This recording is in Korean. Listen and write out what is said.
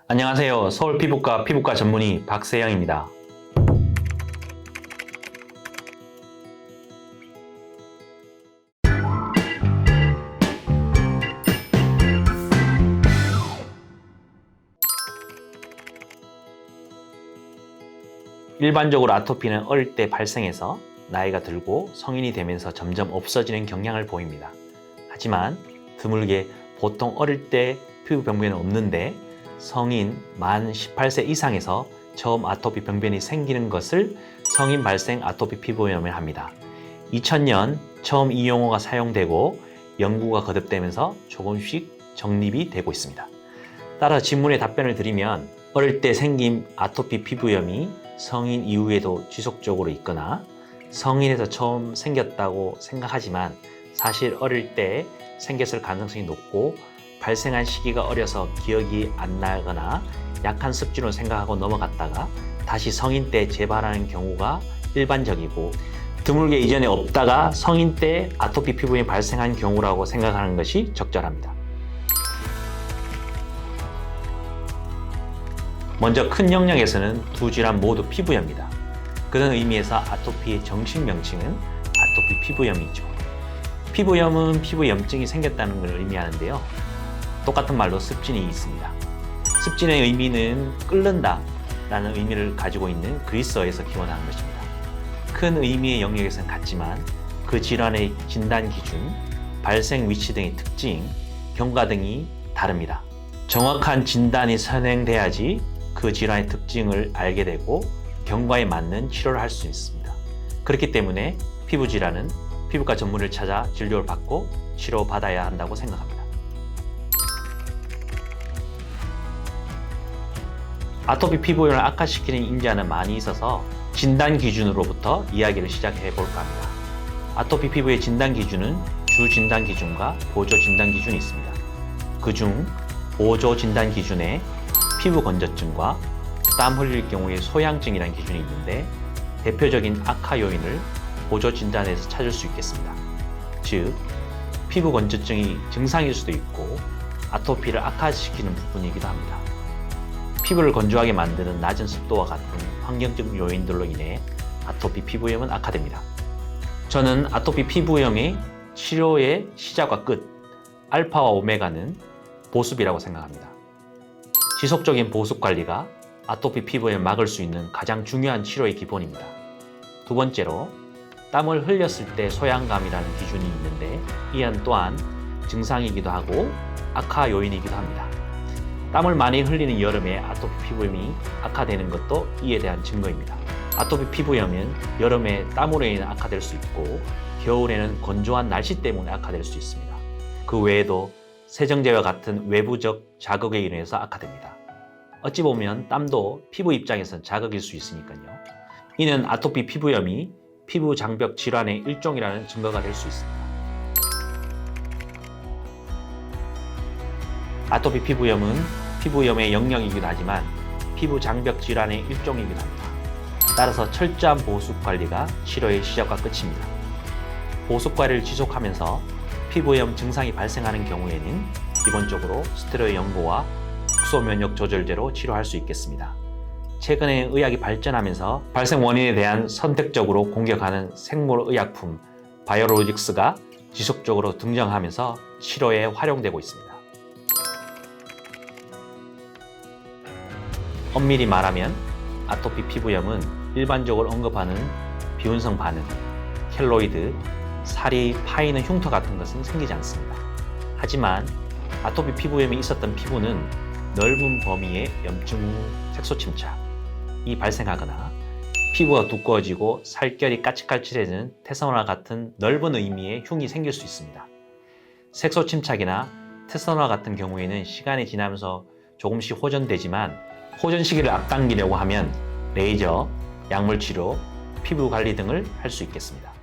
안녕하세요. 서울 피부과 피부과 전문의 박세영입니다. 일반적으로 아토피는 어릴 때 발생해서 나이가 들고 성인이 되면서 점점 없어지는 경향을 보입니다. 하지만 드물게 보통 어릴 때 피부 병변은 없는데 성인 만 18세 이상에서 처음 아토피 병변이 생기는 것을 성인 발생 아토피 피부염을 합니다. 2000년 처음 이 용어가 사용되고 연구가 거듭되면서 조금씩 정립이 되고 있습니다. 따라 질문에 답변을 드리면 어릴 때 생긴 아토피 피부염이 성인 이후에도 지속적으로 있거나 성인에서 처음 생겼다고 생각하지만 사실 어릴 때 생겼을 가능성이 높고 발생한 시기가 어려서 기억이 안 나거나 약한 습진으로 생각하고 넘어갔다가 다시 성인 때 재발하는 경우가 일반적이고 드물게 이전에 없다가 성인 때 아토피 피부염이 발생한 경우라고 생각하는 것이 적절합니다. 먼저 큰 영역에서는 두 질환 모두 피부염입니다. 그런 의미에서 아토피의 정식 명칭은 아토피 피부염이죠. 피부염은 피부염증이 생겼다는 걸 의미하는데요. 똑같은 말로 습진이 있습니다. 습진의 의미는 끓는다 라는 의미를 가지고 있는 그리스어에서 기원한 것입니다. 큰 의미의 영역에서는 같지만 그 질환의 진단 기준, 발생 위치 등의 특징, 경과 등이 다릅니다. 정확한 진단이 선행돼야지 그 질환의 특징을 알게 되고 경과에 맞는 치료를 할 수 있습니다. 그렇기 때문에 피부 질환은 피부과 전문의를 찾아 진료를 받고 치료받아야 한다고 생각합니다. 아토피 피부염을 악화시키는 인자는 많이 있어서 진단 기준으로부터 이야기를 시작해 볼까 합니다. 아토피 피부의 진단 기준은 주 진단 기준과 보조 진단 기준이 있습니다. 그중 보조 진단 기준에 피부 건조증과 땀 흘릴 경우의 소양증이라는 기준이 있는데 대표적인 악화 요인을 보조 진단에서 찾을 수 있겠습니다. 즉, 피부 건조증이 증상일 수도 있고 아토피를 악화시키는 부분이기도 합니다. 피부를 건조하게 만드는 낮은 습도와 같은 환경적 요인들로 인해 아토피 피부염은 악화됩니다. 저는 아토피 피부염의 치료의 시작과 끝, 알파와 오메가는 보습이라고 생각합니다. 지속적인 보습 관리가 아토피 피부염을 막을 수 있는 가장 중요한 치료의 기본입니다. 두 번째로, 땀을 흘렸을 때 소양감이라는 기준이 있는데 이 또한 증상이기도 하고 악화 요인이기도 합니다. 땀을 많이 흘리는 여름에 아토피 피부염이 악화되는 것도 이에 대한 증거입니다. 아토피 피부염은 여름에 땀으로 인해 악화될 수 있고 겨울에는 건조한 날씨 때문에 악화될 수 있습니다. 그 외에도 세정제와 같은 외부적 자극에 인해서 악화됩니다. 어찌 보면 땀도 피부 입장에선 자극일 수 있으니까요. 이는 아토피 피부염이 피부 장벽 질환의 일종이라는 증거가 될 수 있습니다. 아토피 피부염은 피부염의 영역이기도 하지만 피부 장벽 질환의 일종이기도 합니다. 따라서 철저한 보습 관리가 치료의 시작과 끝입니다. 보습 관리를 지속하면서 피부염 증상이 발생하는 경우에는 기본적으로 스테로이드 연고와 국소 면역 조절제로 치료할 수 있겠습니다. 최근에 의학이 발전하면서 발생 원인에 대한 선택적으로 공격하는 생물의약품 바이오로직스가 지속적으로 등장하면서 치료에 활용되고 있습니다. 엄밀히 말하면 아토피 피부염은 일반적으로 언급하는 비운성 반응, 켈로이드, 살이 파이는 흉터 같은 것은 생기지 않습니다. 하지만 아토피 피부염이 있었던 피부는 넓은 범위의 염증 후 색소 침착이 발생하거나 피부가 두꺼워지고 살결이 까칠까칠해지는 테스토나 같은 넓은 의미의 흉이 생길 수 있습니다. 색소 침착이나 테스토나 같은 경우에는 시간이 지나면서 조금씩 호전되지만 호전 시기를 앞당기려고 하면 레이저, 약물 치료, 피부 관리 등을 할 수 있겠습니다.